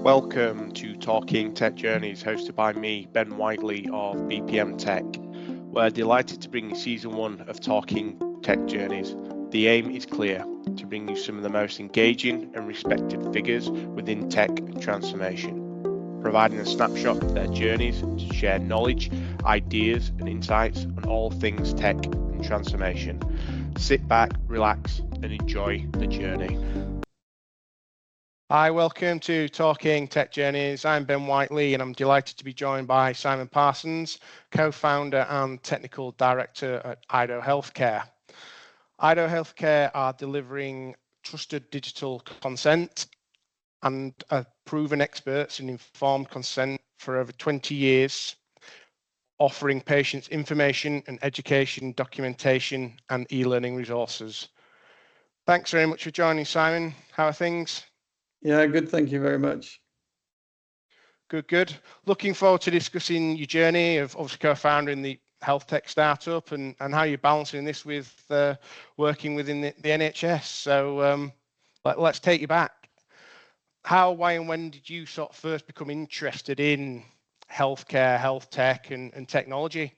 Welcome to Talking Tech Journeys, hosted by me, Ben Whiteley of BPM Tech. We're delighted to bring you season 1 of Talking Tech Journeys. The aim is clear, to bring you some of the most engaging and respected figures within tech and transformation, providing a snapshot of their journeys to share knowledge, ideas and insights on all things tech and transformation. Sit back, relax and enjoy the journey. Hi, welcome to Talking Tech Journeys. I'm Ben Whiteley and I'm delighted to be joined by Simon Parsons, co-founder and technical director at EIDO Healthcare. EIDO Healthcare are delivering trusted digital consent and are proven experts in informed consent for over 20 years, offering patients information and education, documentation and e-learning resources. Thanks very much for joining, Simon. How are things? Yeah, good. Thank you very much. Good. Looking forward to discussing your journey of obviously co-founding the health tech startup and how you're balancing this with working within the NHS. So let's take you back. How, why and when did you sort of first become interested in healthcare, health tech and technology?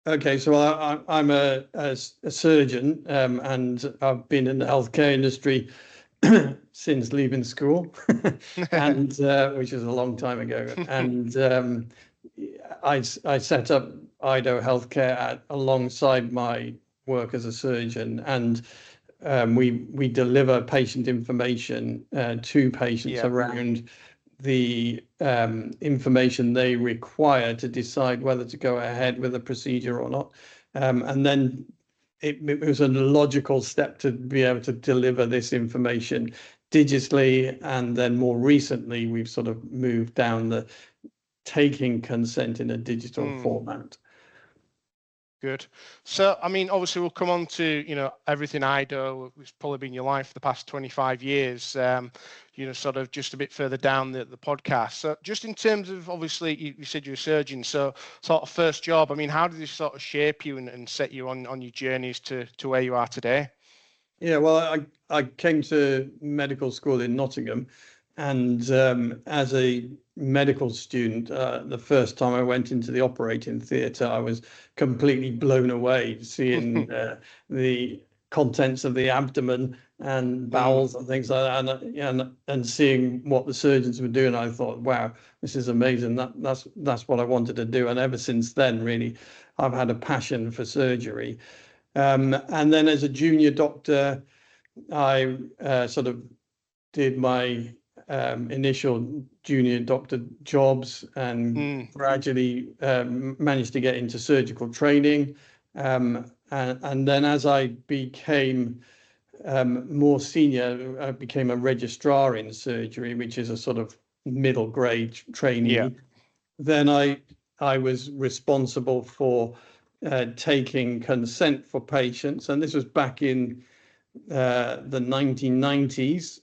Okay, so I'm a surgeon and I've been in the healthcare industry since leaving school, and which is a long time ago. And I set up EIDO Healthcare alongside my work as a surgeon, and we deliver patient information to patients around the information they require to decide whether to go ahead with a procedure or not. And then it was a logical step to be able to deliver this information digitally. And then more recently, we've sort of moved down the taking consent in a digital format. Good. So, I mean, obviously we'll come on to, everything EIDO, it's probably been your life for the past 25 years, sort of just a bit further down the podcast. So just in terms of, obviously, you said you're a surgeon, so sort of first job, I mean, how did this sort of shape you and set you on your journeys to where you are today? Yeah, well, I came to medical school in Nottingham, and as a medical student, the first time I went into the operating theatre, I was completely blown away seeing the contents of the abdomen and bowels and things like that, and seeing what the surgeons were doing. I thought, wow, this is amazing. That's what I wanted to do. And ever since then, really, I've had a passion for surgery. And then as a junior doctor, I sort of did my initial junior doctor jobs and gradually managed to get into surgical training. And then as I became more senior, I became a registrar in surgery, which is a sort of middle grade trainee. Yeah. Then I was responsible for taking consent for patients, and this was back in the 1990s.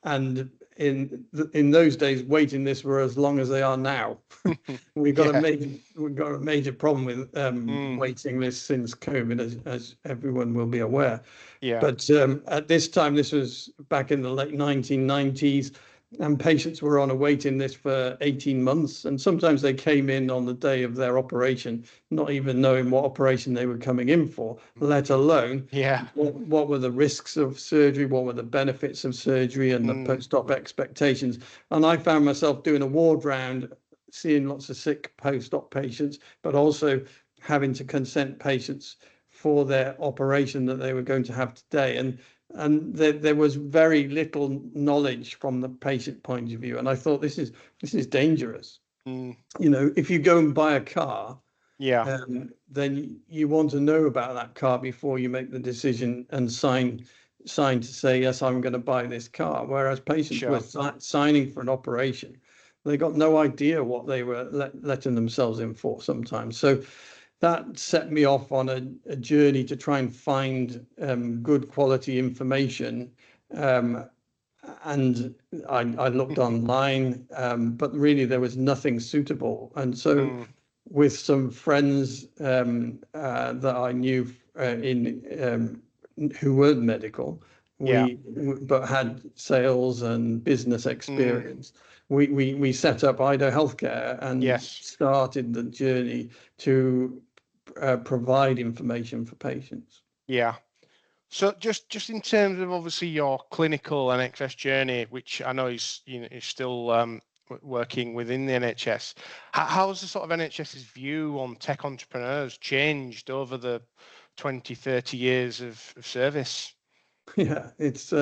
And in those days, waiting lists were as long as they are now. we've got a major problem with waiting lists since COVID, as everyone will be aware. Yeah. But at this time, this was back in the late 1990s, and patients were on a waiting list for 18 months. And sometimes they came in on the day of their operation, not even knowing what operation they were coming in for, let alone what were the risks of surgery, what were the benefits of surgery and the post-op expectations. And I found myself doing a ward round, seeing lots of sick post-op patients, but also having to consent patients for their operation that they were going to have today. And there was very little knowledge from the patient point of view. And I thought, this is dangerous. If you go and buy a car, then you want to know about that car before you make the decision and sign to say, yes, I'm going to buy this car. Whereas patients were signing for an operation. They got no idea what they were letting themselves in for sometimes. So that set me off on a journey to try and find good quality information. And I looked online, but really there was nothing suitable. And so with some friends that I knew who were medical, but had sales and business experience. We set up EIDO Healthcare and started the journey to provide information for patients. Yeah. So just in terms of obviously your clinical NHS journey, which I know is still working within the NHS, how's the sort of NHS's view on tech entrepreneurs changed over the 20, 30 years of service? Yeah, it's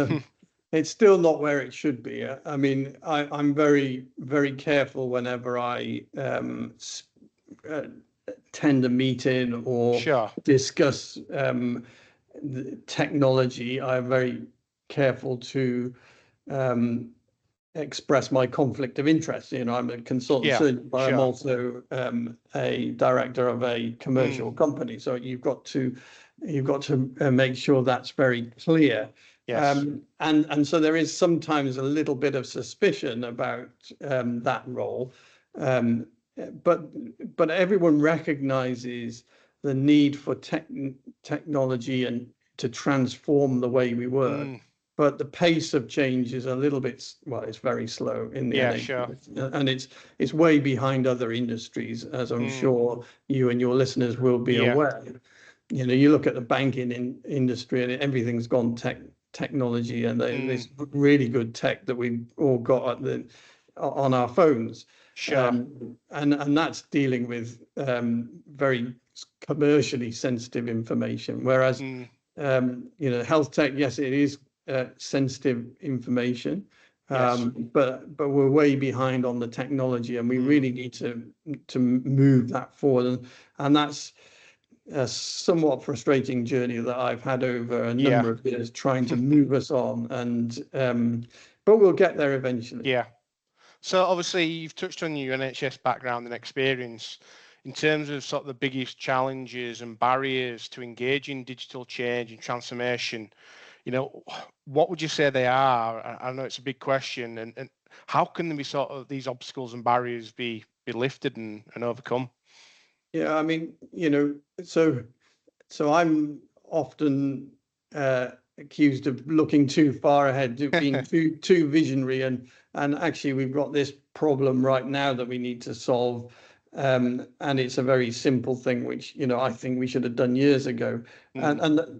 still not where it should be. I mean, I'm very, very careful whenever I attend a meeting or discuss the technology. I'm very careful to express my conflict of interest. I'm a consultant surgeon, but I'm also a director of a commercial company. So you've got to make sure that's very clear. Yes. And so there is sometimes a little bit of suspicion about that role. But everyone recognizes the need for technology and to transform the way we work. But the pace of change is a little bit, well, it's very slow in the NHS. And it's way behind other industries, as I'm sure you and your listeners will be aware. You look at the banking industry and everything's gone technology, and there's really good tech that we've all got on our phones. And that's dealing with very commercially sensitive information. Whereas, health tech, yes, it is sensitive information, but we're way behind on the technology, and we really need to move that forward. And that's a somewhat frustrating journey that I've had over a number of years, trying to move us on. But we'll get there eventually. Yeah. So obviously you've touched on your NHS background and experience. In terms of sort of the biggest challenges and barriers to engage in digital change and transformation, what would you say they are? I know it's a big question, and how can there be sort of these obstacles and barriers be lifted and overcome? Yeah, I mean, so I'm often accused of looking too far ahead, being too visionary, and actually we've got this problem right now that we need to solve, and it's a very simple thing which I think we should have done years ago.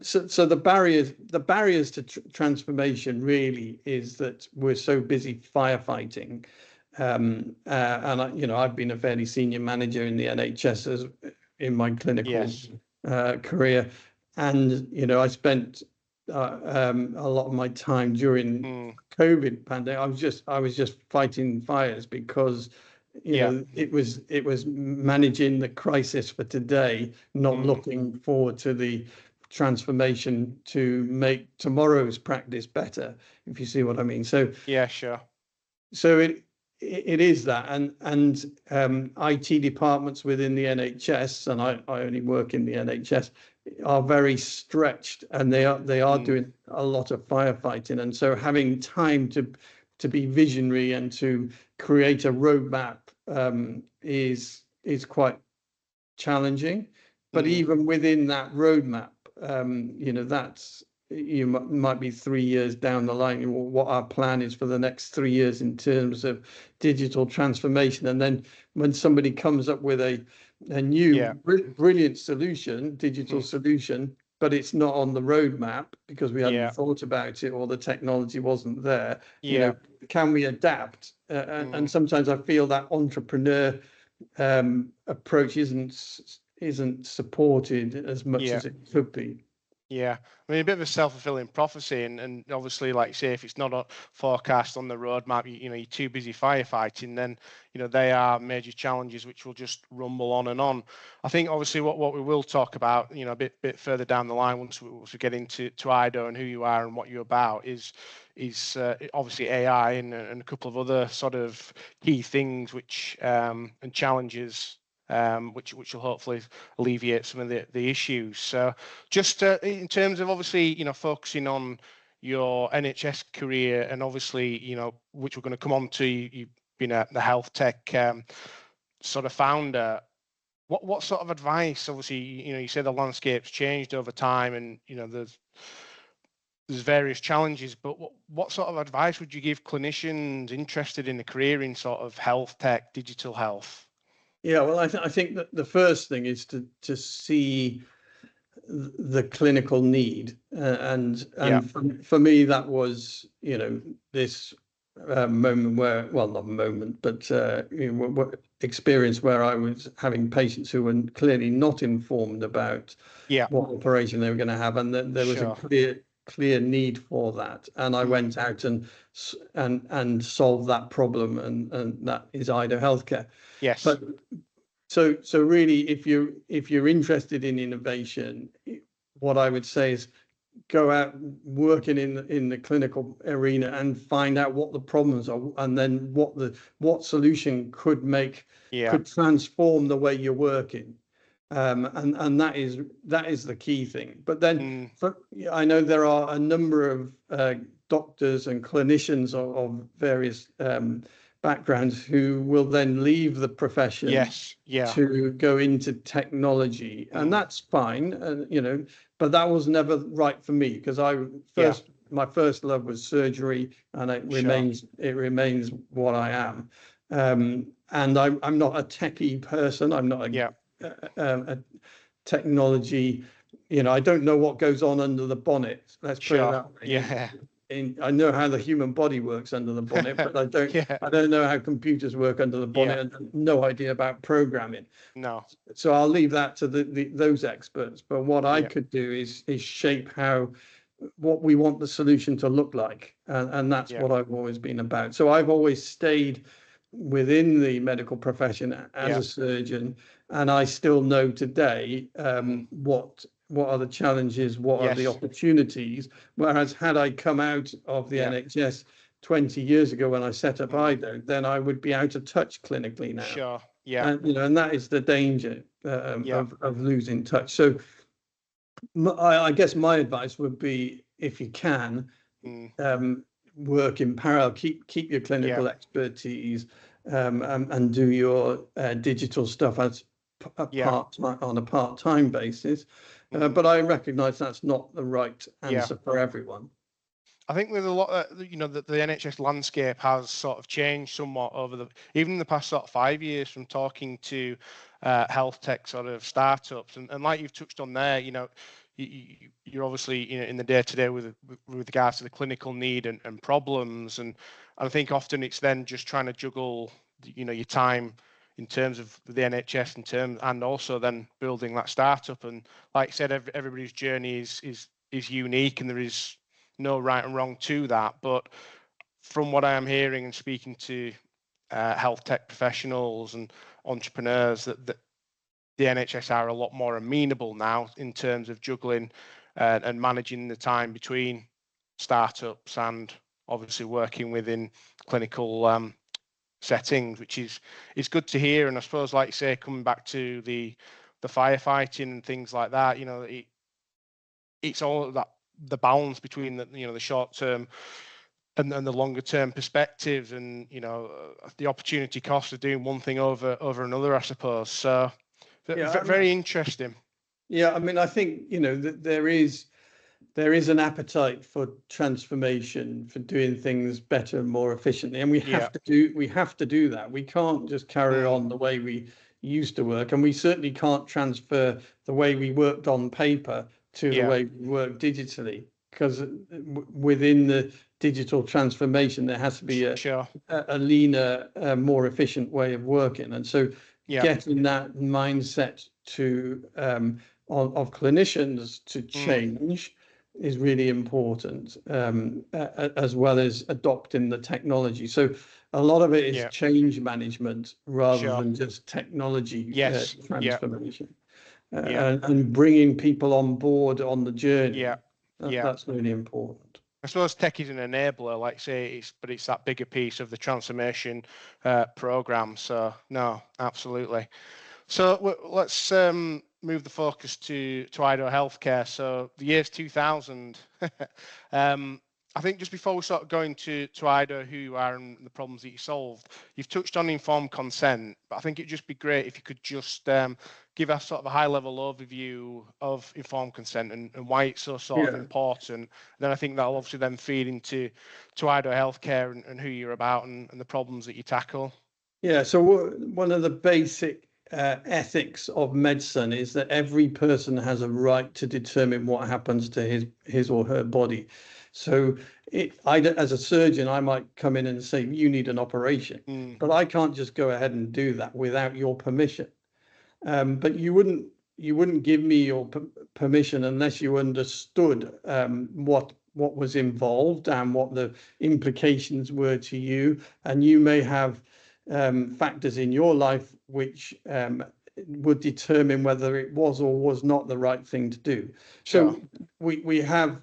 So the barriers to transformation really is that we're so busy firefighting. And I've been a fairly senior manager in the NHS in my clinical career, and I spent a lot of my time during COVID pandemic. I was just fighting fires because it was managing the crisis for today, not looking forward to the transformation to make tomorrow's practice better, if you see what I mean. So so it is that, and IT departments within the NHS, and I only work in the NHS, are very stretched, and they are doing a lot of firefighting, and so having time to be visionary and to create a roadmap is quite challenging. But even within that roadmap, that's might be 3 years down the line, what our plan is for the next 3 years in terms of digital transformation. And then when somebody comes up with a new brilliant solution, digital solution, but it's not on the roadmap because we hadn't thought about it or the technology wasn't there, can we adapt? And sometimes I feel that entrepreneur approach isn't supported as much as it could be. Yeah, I mean, a bit of a self-fulfilling prophecy, and obviously, like you say, if it's not a forecast on the roadmap, you're too busy firefighting, then they are major challenges which will just rumble on and on. I think obviously what we will talk about, a bit further down the line once we get into EIDO and who you are and what you're about is obviously AI and a couple of other sort of key things which and challenges. Which will hopefully alleviate some of the issues. So just in terms of obviously, focusing on your NHS career and obviously, which we're going to come on to, you've been the Healthtech sort of founder. What sort of advice, obviously, you say the landscape's changed over time and, there's there's various challenges, but what sort of advice would you give clinicians interested in a career in sort of health tech, digital health? Yeah, well, I think that the first thing is to see the clinical need, and for me that was, this moment where, well, not moment, but experience where I was having patients who were clearly not informed about what operation they were going to have, and that there was a clear need for that, and I went out and solved that problem, and that is EIDO Healthcare. Yes. But so really, if you're interested in innovation, what I would say is go out working in the clinical arena and find out what the problems are, and then what solution could transform the way you're working. And that is the key thing. But then I know there are a number of doctors and clinicians of various backgrounds who will then leave the profession to go into technology, and that's fine, but that was never right for me, because my first love was surgery, and it remains what I am. And I'm not a techie person. I'm not a technology. I don't know what goes on under the bonnet. Let's put it that way. Yeah. I know how the human body works under the bonnet, but I don't know how computers work under the bonnet, and no idea about programming. No. So I'll leave that to those experts. But what I could do is shape what we want the solution to look like, and that's what I've always been about. So I've always stayed within the medical profession as a surgeon, and I still know today what are the challenges, what are the opportunities. Whereas had I come out of the NHS 20 years ago when I set up EIDO, then I would be out of touch clinically now. Sure. Yeah. And that is the danger of losing touch. So I guess my advice would be, if you can, work in parallel, keep your clinical expertise, and do your digital stuff as on a part-time basis. But I recognise that's not the right answer for everyone. I think with a lot, the NHS landscape has sort of changed somewhat over even the past sort of 5 years, from talking to health tech sort of startups, and like you've touched on there, you're obviously in the day-to-day with regards to the clinical need and problems, and I think often it's then just trying to juggle your time in terms of the NHS and also then building that startup. And like I said, everybody's journey is unique, and there is no right and wrong to that. But from what I am hearing and speaking to health tech professionals and entrepreneurs, that the NHS are a lot more amenable now in terms of juggling and managing the time between startups and obviously working within clinical settings, which is good to hear. And I suppose, like you say, coming back to the firefighting and things like that, it's all that the balance between the short term and the longer term perspectives, and the opportunity cost of doing one thing over another, I suppose. So very interesting. Yeah, I mean, I think that there is an appetite for transformation, for doing things better and more efficiently, and we have to do that. We can't just carry on the way we used to work, and we certainly can't transfer the way we worked on paper to the way we work digitally, because within the digital transformation there has to be a leaner, more efficient way of working. And so getting that mindset of clinicians to change is really important, as well as adopting the technology. So a lot of it is change management rather than just technology transformation. And bringing people on board on the journey. That's really important. I suppose tech is an enabler, like I say, but it's that bigger piece of the transformation program. So no, absolutely. So let's move the focus to EIDO Healthcare. So the year's 2000. I think just before we start going to EIDO, who you are and the problems that you solved, you've touched on informed consent, but I think it'd just be great if you could just give us sort of a high-level overview of informed consent and why it's so sort of important. And then I think that'll obviously then feed into EIDO Healthcare and who you're about and the problems that you tackle. Yeah, so one of the basic ethics of medicine is that every person has a right to determine what happens to his or her body. So as a surgeon, I might come in and say, you need an operation, but I can't just go ahead and do that without your permission. But you wouldn't give me your permission unless you understood what was involved and what the implications were to you. And you may have factors in your life which would determine whether it was or was not the right thing to do. Sure. So we have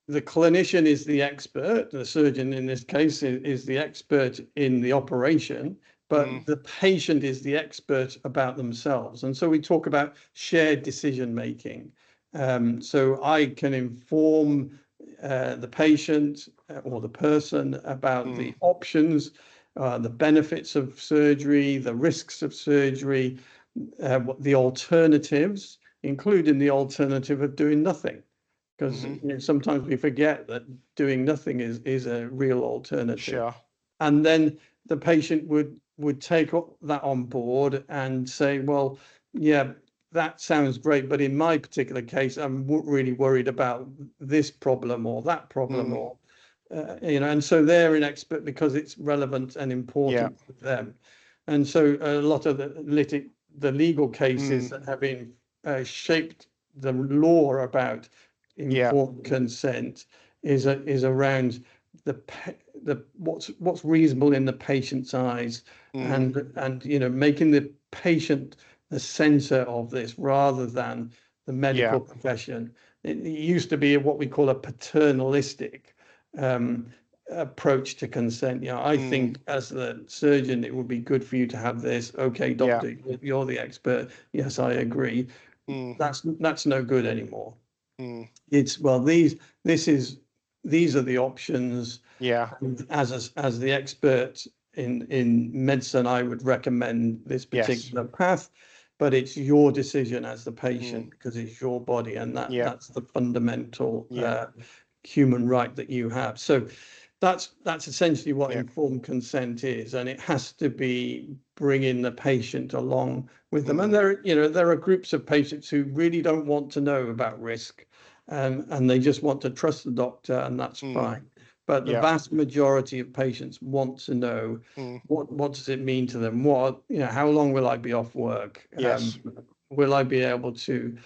the clinician is the expert, the surgeon in this case is the expert in the operation, but the patient is the expert about themselves. And so we talk about shared decision making. So I can inform the patient or the person about the options, the benefits of surgery, the risks of surgery, the alternatives, including the alternative of doing nothing. Because sometimes we forget that doing nothing is a real alternative. Sure. And then the patient would take that on board and say, well, yeah, that sounds great, but in my particular case, I'm really worried about this problem or that problem, or and so they're an expert because it's relevant and important for them. And so a lot of the legal cases that have been shaped the law about informed consent is around what's reasonable in the patient's eyes, and making the patient the center of this rather than the medical profession. It used to be what we call a paternalistic approach to consent. I think as the surgeon, it would be good for you to have this. Okay, doctor, you're the expert. Yes, I agree. That's no good anymore. It's these are the options. As the expert in medicine, I would recommend this particular path, but it's your decision as the patient because it's your body, and that's the fundamental human right that you have. So that's essentially what informed consent is, and it has to be bringing the patient along with them. And there are groups of patients who really don't want to know about risk, and they just want to trust the doctor, and that's fine. But the vast majority of patients want to know what does it mean to them? How long will I be off work? Will I be able to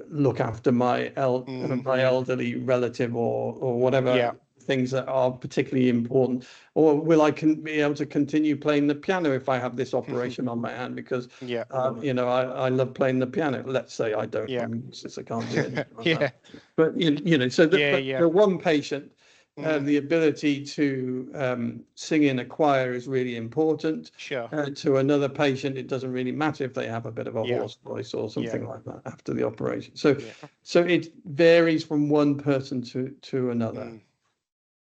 look after my elderly relative or whatever things that are particularly important, or will I be able to continue playing the piano if I have this operation on my hand because I love playing the piano. Let's say I don't, since I can't do it. But so the one patient, the ability to sing in a choir is really important. To another patient, it doesn't really matter if they have a bit of a hoarse voice or something like that after the operation. So it varies from one person to another.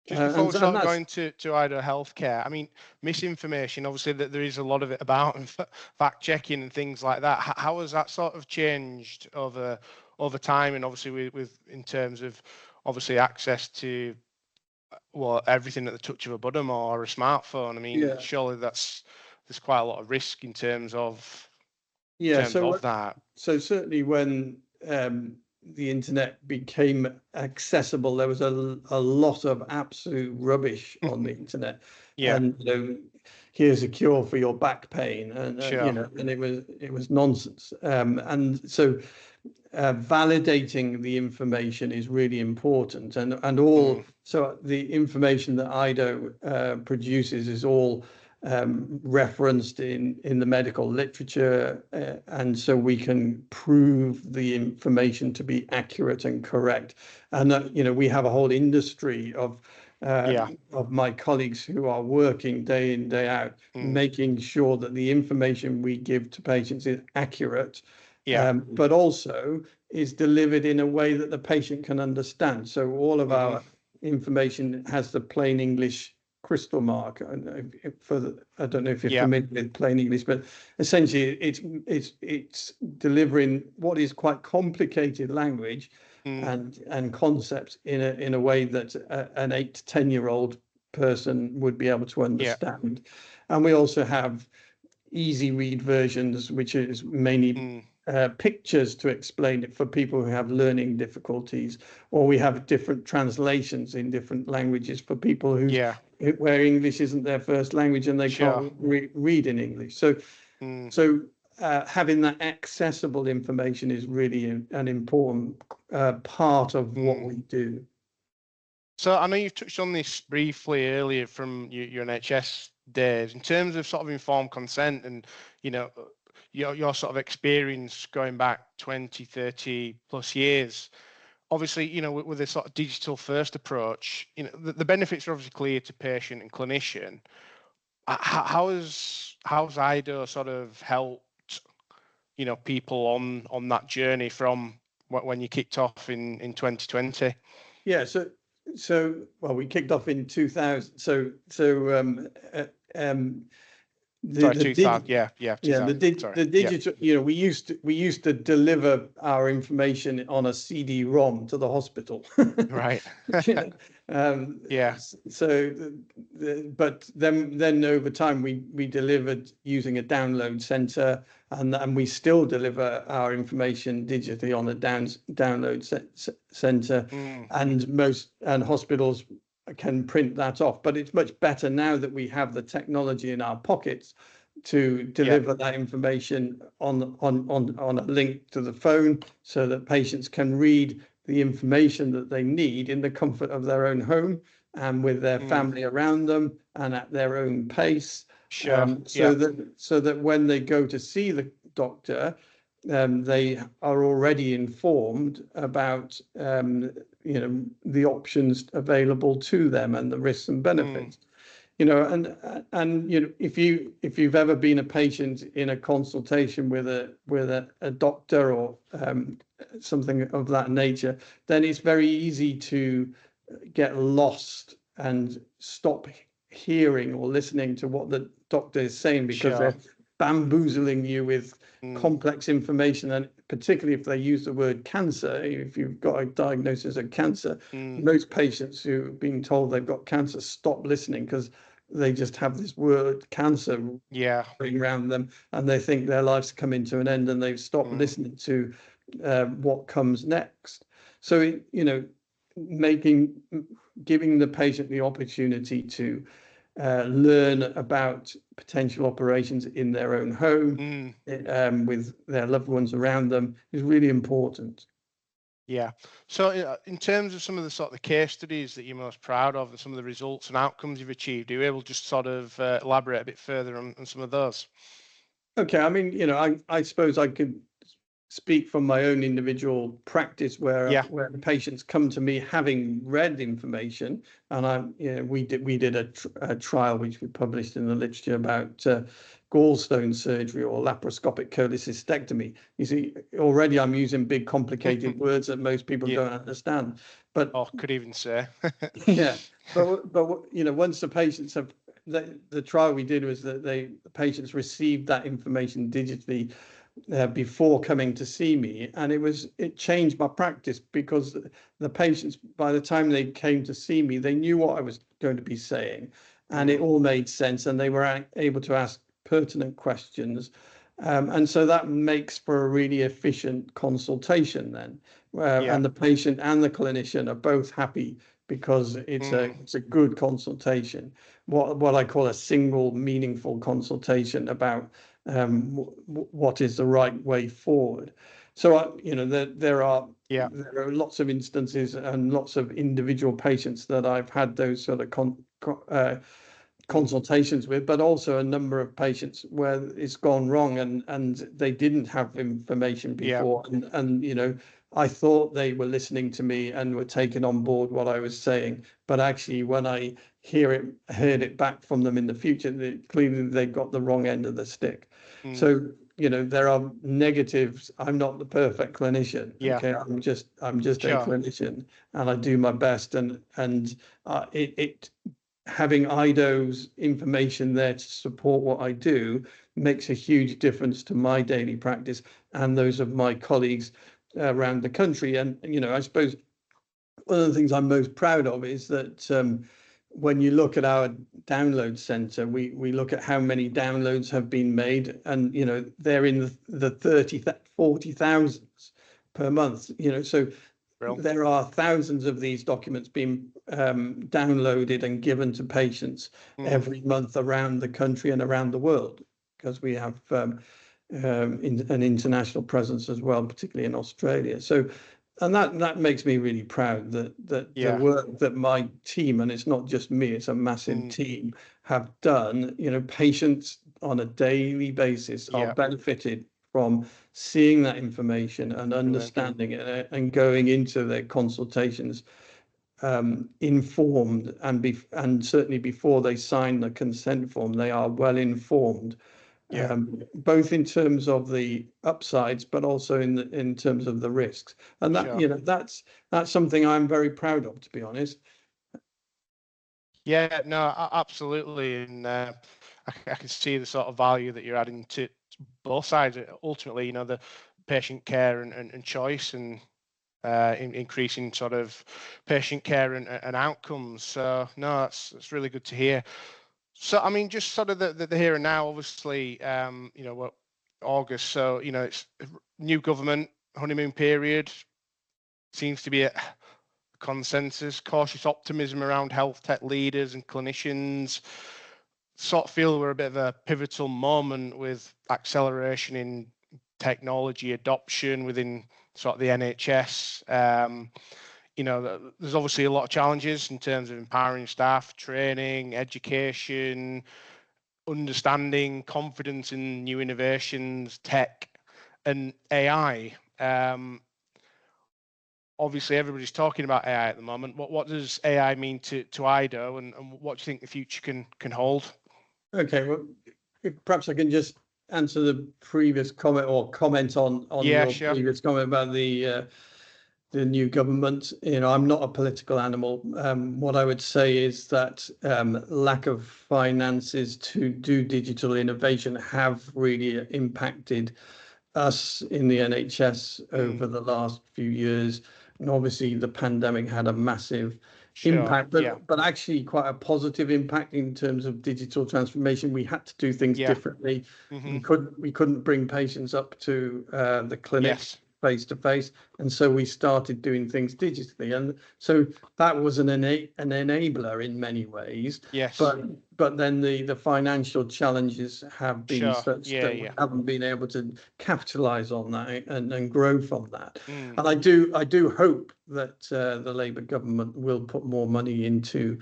Just before we start going to EIDO Healthcare, I mean, misinformation, obviously that there is a lot of it about, and fact checking and things like that. How has that sort of changed over time, and obviously with in terms of obviously access to everything at the touch of a button or a smartphone? I mean, surely there's quite a lot of risk in terms of that. So certainly when the internet became accessible, there was a lot of absolute rubbish on the internet. And here's a cure for your back pain, and and it was nonsense. And so validating the information is really important, and all so the information that EIDO produces is all referenced in the medical literature, and so we can prove the information to be accurate and correct. And we have a whole industry of my colleagues who are working day in, day out, making sure that the information we give to patients is accurate, but also is delivered in a way that the patient can understand. So all of our information has the plain English crystal mark. I don't know if you're familiar with plain English, but essentially it's delivering what is quite complicated language and concepts in a way that an 8 to 10-year-old person would be able to understand. And we also have easy read versions, which is mainly pictures to explain it for people who have learning difficulties, or we have different translations in different languages for people who where English isn't their first language and they can't read in English. So having that accessible information is really an important part of what we do. So I know you've touched on this briefly earlier from your NHS days in terms of sort of informed consent and, you know, your sort of experience going back 20, 30 plus years. Obviously, you know, with a sort of digital first approach, you know, the benefits are obviously clear to patient and clinician. How's EIDO sort of helped, you know, people on that journey from when you kicked off in 2020? Yeah, so well, we kicked off in 2000. The digital, you know, we used to deliver our information on a CD-ROM to the hospital. Right. But then over time we delivered using a download center, and we still deliver our information digitally on a download center, and hospitals can print that off. But it's much better now that we have the technology in our pockets to deliver that information on a link to the phone, so that patients can read the information that they need in the comfort of their own home and with their family around them and at their own pace. So that when they go to see the doctor, they are already informed about you know, the options available to them and the risks and benefits. You know, and you know, if you've ever been a patient in a consultation with a doctor or something of that nature, then it's very easy to get lost and stop hearing or listening to what the doctor is saying, because they're bamboozling you with complex information, and particularly if they use the word cancer. If you've got a diagnosis of cancer, most patients who've been told they've got cancer stop listening because they just have this word cancer going around them, and they think their life's coming to an end, and they've stopped listening to what comes next. So, you know, giving the patient the opportunity to learn about potential operations in their own home with their loved ones around them is really important. Yeah. So in terms of some of the sort of the case studies that you're most proud of and some of the results and outcomes you've achieved, are you able to just sort of elaborate a bit further on some of those? Okay. I mean, you know, I suppose I could speak from my own individual practice where patients come to me having read information, and we did a trial which we published in the literature about gallstone surgery or laparoscopic cholecystectomy. You see, already I'm using big complicated words that most people don't understand. But could even say but you know, once the patients have the trial we did was that the patients received that information digitally before coming to see me, and it changed my practice, because the patients, by the time they came to see me, they knew what I was going to be saying, and it all made sense, and they were able to ask pertinent questions, and so that makes for a really efficient consultation then, and the patient and the clinician are both happy, because it's a good consultation, what I call a single meaningful consultation about what is the right way forward. So you know, there are lots of instances and lots of individual patients that I've had those sort of consultations with, but also a number of patients where it's gone wrong and they didn't have information before, and you know, I thought they were listening to me and were taking on board what I was saying, but actually when I heard it back from them in the future, clearly they got the wrong end of the stick. So there are negatives. I'm not the perfect clinician. Yeah. Okay, I'm just Sure. a clinician, and I do my best. And having EIDO's information there to support what I do makes a huge difference to my daily practice and those of my colleagues around the country. And I suppose one of the things I'm most proud of is that when you look at our download center, we look at how many downloads have been made, and they're in the 40,000 per month. So Real. there are thousands of these documents being downloaded and given to patients every month around the country and around the world, because we have an international presence as well, particularly in Australia. So, and that makes me really proud that the work that my team, and it's not just me, it's a massive team, have done. Patients on a daily basis are benefited from seeing that information and understanding it and going into their consultations informed, and certainly before they sign the consent form, they are well informed. Both in terms of the upsides, but also in terms of the risks, and that that's something I'm very proud of, to be honest. Yeah, no, absolutely, and I can see the sort of value that you're adding to both sides. Ultimately, the patient care and choice, and increasing sort of patient care and outcomes. So no, that's really good to hear. So, I mean, just sort of the here and now, obviously, what August, so, it's new government, honeymoon period, seems to be a consensus, cautious optimism around health tech leaders and clinicians. Sort of feel we're a bit of a pivotal moment with acceleration in technology adoption within sort of the NHS. There's obviously a lot of challenges in terms of empowering staff, training, education, understanding, confidence in new innovations, tech, and AI. Obviously, everybody's talking about AI at the moment. What does AI mean to EIDO, and what do you think the future can hold? Okay, well, perhaps I can just answer the previous comment, or comment on your previous comment about the new government. I'm not a political animal. What I would say is that lack of finances to do digital innovation have really impacted us in the NHS over the last few years. And obviously the pandemic had a massive impact, but actually quite a positive impact in terms of digital transformation. We had to do things differently. We couldn't bring patients up to the clinic face to face, and so we started doing things digitally, and so that was an enabler in many ways. But then the financial challenges have been such that we haven't been able to capitalize on that and grow from that. And I do hope that the Labour government will put more money into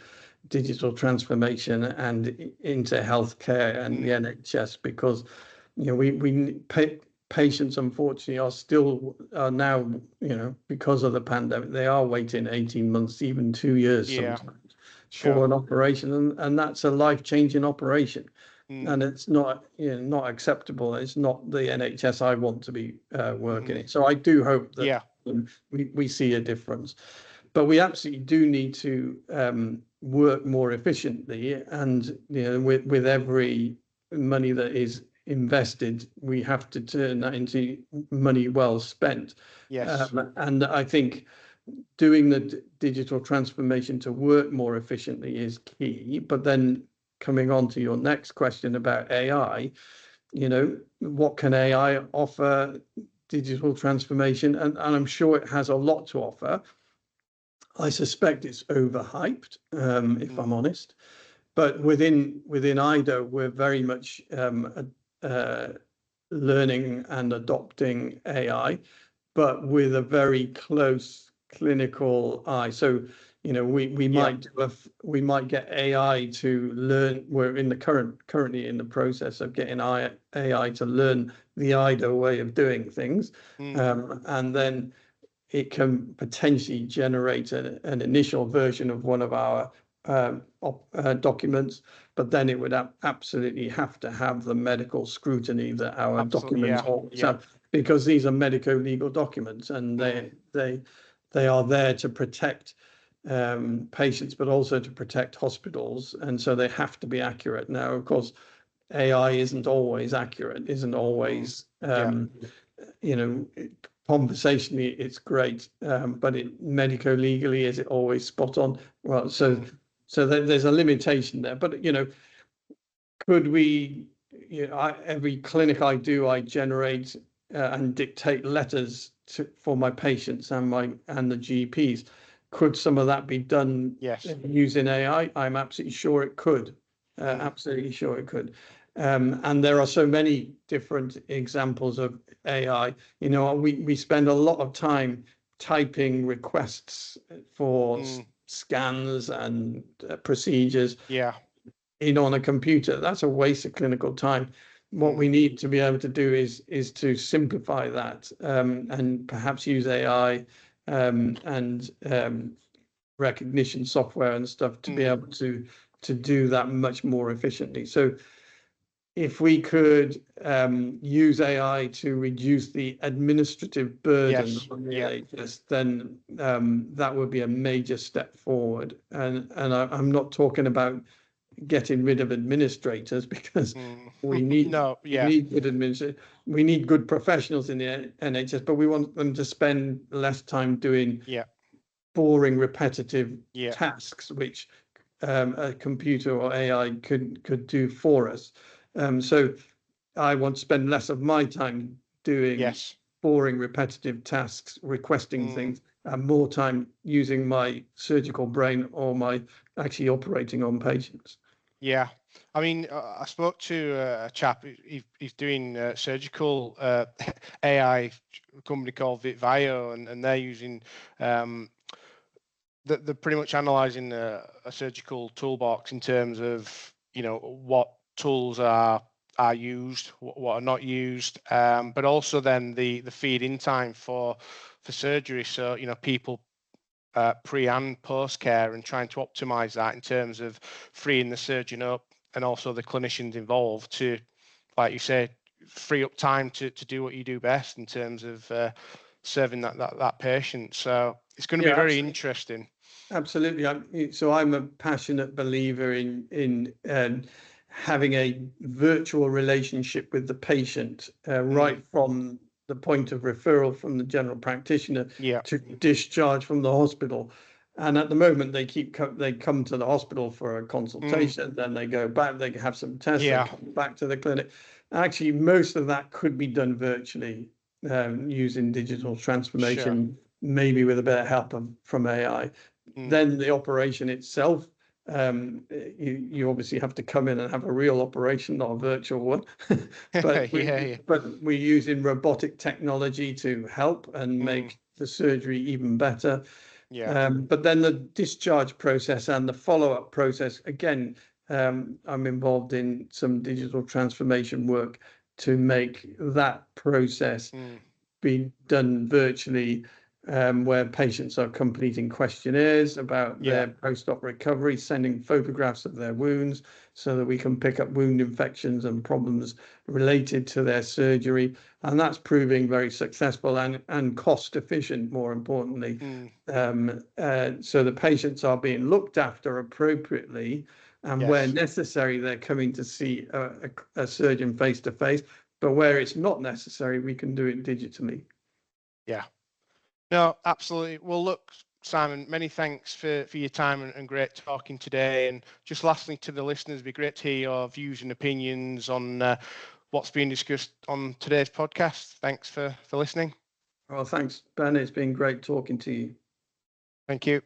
digital transformation and into healthcare and the NHS, because patients, unfortunately, are now, because of the pandemic, they are waiting 18 months, even 2 years sometimes for an operation, and that's a life-changing operation. And it's not acceptable. It's not the NHS I want to be working in. So I do hope that we see a difference. But we absolutely do need to work more efficiently, and with every money that is invested, we have to turn that into money well spent. And I think doing the digital transformation to work more efficiently is key. But then coming on to your next question about AI, what can AI offer digital transformation? And I'm sure it has a lot to offer. I suspect it's overhyped, if I'm honest. But within EIDO, we're very much learning and adopting AI, but with a very close clinical eye. So, we might get AI to learn. We're currently in the process of getting AI to learn the EIDO way of doing things, and then it can potentially generate an initial version of one of our documents, but then it would absolutely have to have the medical scrutiny that our documents always have, because these are medico-legal documents, and they are there to protect patients, but also to protect hospitals, and so they have to be accurate. Now, of course, AI isn't always accurate, isn't always, conversationally it's great, but medico-legally, is it always spot on? Well, so there's a limitation there. But could we? Every clinic I do, I generate and dictate letters for my patients and the GPs. Could some of that be done using AI? I'm absolutely sure it could. Absolutely sure it could. And there are so many different examples of AI. We spend a lot of time typing requests for scans and procedures on a computer. That's a waste of clinical time. What we need to be able to do is to simplify that, and perhaps use AI and recognition software and stuff to be able to do that much more efficiently. So if we could use AI to reduce the administrative burden on the NHS, then that would be a major step forward. And I'm not talking about getting rid of administrators, because we need good administrators. We need good professionals in the NHS, but we want them to spend less time doing boring, repetitive tasks, which a computer or AI could do for us. So I want to spend less of my time doing boring, repetitive tasks, requesting things, and more time using my surgical brain or my actually operating on patients. Yeah, I mean, I spoke to a chap. He's doing surgical AI, company called Vitvio, and they're using they're pretty much analysing a surgical toolbox in terms of what tools are used, what are not used, but also then the feed-in time for surgery. So people pre and post care, and trying to optimize that in terms of freeing the surgeon up and also the clinicians involved to, like you say, free up time to do what you do best in terms of serving that patient. So it's going to be very interesting. Absolutely. So I'm a passionate believer in having a virtual relationship with the patient, right from the point of referral from the general practitioner to discharge from the hospital. And at the moment, they come to the hospital for a consultation, then they go back, they have some tests, they come back to the clinic. Actually, most of that could be done virtually, using digital transformation, maybe with a bit of help from AI. Then the operation itself, you obviously have to come in and have a real operation, not a virtual one. But we're using robotic technology to help and make the surgery even better. But then the discharge process and the follow-up process, again, I'm involved in some digital transformation work to make that process be done virtually, where patients are completing questionnaires about their post-op recovery, sending photographs of their wounds so that we can pick up wound infections and problems related to their surgery. And that's proving very successful and cost efficient, more importantly. So the patients are being looked after appropriately, and where necessary, they're coming to see a surgeon face to face. But where it's not necessary, we can do it digitally. Yeah. No, absolutely. Well, look, Simon, many thanks for your time and great talking today. And just lastly to the listeners, it'd be great to hear your views and opinions on what's being discussed on today's podcast. Thanks for listening. Well, thanks, Ben. It's been great talking to you. Thank you.